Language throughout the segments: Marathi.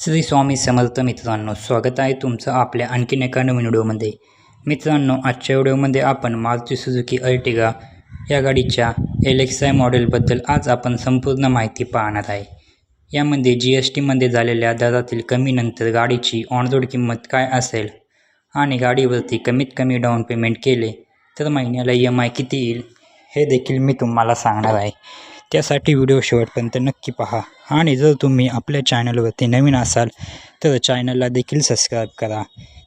श्री स्वामी समर्थ मित्रांनो, स्वागत आहे तुमचं आपल्या आणखीन एका नवीन व्हिडिओमध्ये। मित्रांनो, आजच्या व्हिडिओमध्ये आपण मारुती सुझुकी अर्टिगा या गाडीच्या LXi मॉडेलबद्दल आज आपण संपूर्ण माहिती पाहणार आहे। यामध्ये GST मध्ये झालेल्या दरातील कमीनंतर गाडीची ऑन रोड किंमत काय असेल आणि गाडीवरती कमीत कमी डाऊन पेमेंट केले तर महिन्याला EMI किती येईल हे देखील मी तुम्हाला सांगणार आहे। त्यासाठी व्हिडिओ शेवटपर्यंत नक्की पहा आणि जर तुम्ही आपल्या चॅनलवरती नवीन असाल तर चॅनलला देखील सबस्क्राईब करा।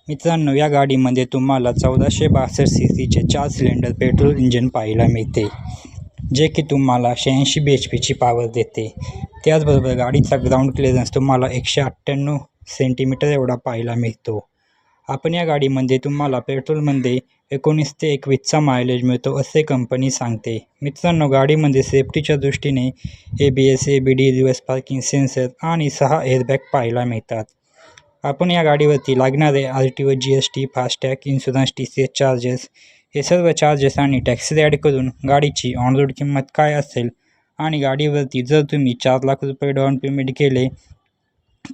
मित्रांनो, या गाडीमध्ये तुम्हाला 1462 सीसीचे 4 सिलेंडर पेट्रोल इंजिन पाहायला मिळते, जे की तुम्हाला 86 bhp ची पॉवर देते। त्याचबरोबर गाडीचा ग्राउंड क्लिअरन्स तुम्हाला 198 सेंटीमीटर एवढा पाहायला मिळतो। आपण या गाडीमध्ये तुम्हाला पेट्रोलमध्ये 19 ते 21चा मायलेज मिळतो असे कंपनी सांगते। मित्रांनो, गाडीमध्ये सेफ्टीच्या दृष्टीने ABS, ABD, reverse parking sensor आणि 6 एअरबॅग पाहायला मिळतात। आपण या गाडीवरती लागणारे RTO, GST, FASTag, insurance, TCS charges हे सर्व चार्जेस आणि टॅक्सेस ॲड करून गाडीची ऑन रोड किंमत काय असेल आणि गाडीवरती जर तुम्ही 4 लाख रुपये डाऊन पेमेंट केले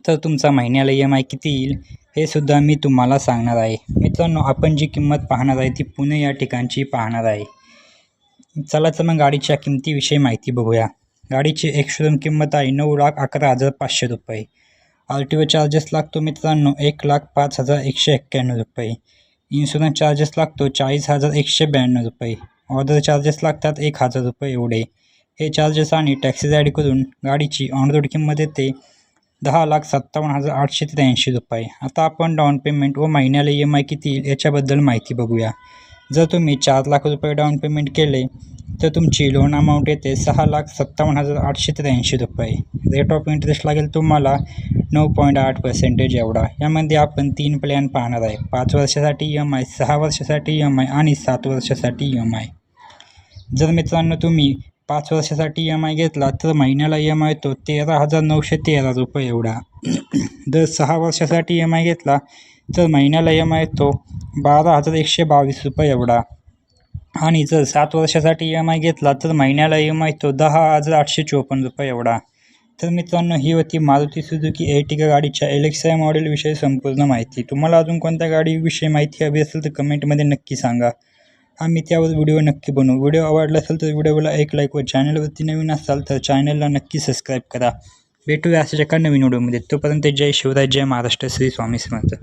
तर तुमचा महिन्याला EMI किती येईल हे सुद्धा मी तुम्हाला सांगणार आहे। मित्रांनो, आपण जी किंमत पाहणार आहे ती पुणे या ठिकाणची पाहणार आहे। चला तर मग गाडीच्या किमतीविषयी माहिती बघूया। गाडीची एक शोरूम किंमत आहे 9,11,500 रुपये। RTO चार्जेस लागतो मित्रांनो 1,05,191 रुपये। इन्शुरन्स चार्जेस लागतो 40,192 रुपये। ऑर्डर चार्जेस लागतात 1,000 रुपये एवढे। हे चार्जेस आणि टॅक्सेस ॲड करून गाडीची ऑन रोड किंमत येते 10,57,883 रुपये। आता आपण डाऊन पेमेंट व महिन्याला EMI किती येईल याच्याबद्दल माहिती बघूया। जर तुम्ही 4 लाख रुपये डाऊन पेमेंट केले तर तुमची लोन अमाऊंट येते 6,57,883 रुपये। रेट ऑफ इंटरेस्ट लागेल तुम्हाला 9.8% एवढा। यामध्ये आपण 3 प्लॅन पाहणार आहे, 5 वर्षासाठी EMI, 6 वर्षासाठी EMI आणि 7 वर्षासाठी EMI। जर मित्रांनो तुम्ही 5 वर्षासाठी EMI घेतला तर महिन्याला EMI येतो 13,913 रुपये एवढा। जर 6 वर्षासाठी EMI घेतला तर महिन्याला EMI येतो 12,122 रुपये एवढा आणि जर 7 वर्षासाठी EMI घेतला तर महिन्याला EMI येतो 10,854 रुपये एवढा। तर मित्रांनो, ही होती मारुती सुझुकी अर्टिगा गाडीच्या LXi मॉडेलविषयी संपूर्ण माहिती। तुम्हाला अजून कोणत्या गाडीविषयी माहिती हवी असेल तर कमेंटमध्ये नक्की सांगा, आम्ही त्यावर व्हिडिओ नक्की बनवू। व्हिडिओ आवडला असेल तर व्हिडिओला एक लाईक व चॅनलवरती नवीन असाल तर चॅनलला नक्की सबस्क्राईब करा। भेटूया अशाच एका नवीन व्हिडिओमध्ये। तोपर्यंत जय शिवराय, जय महाराष्ट्र, श्री स्वामी समर्थ।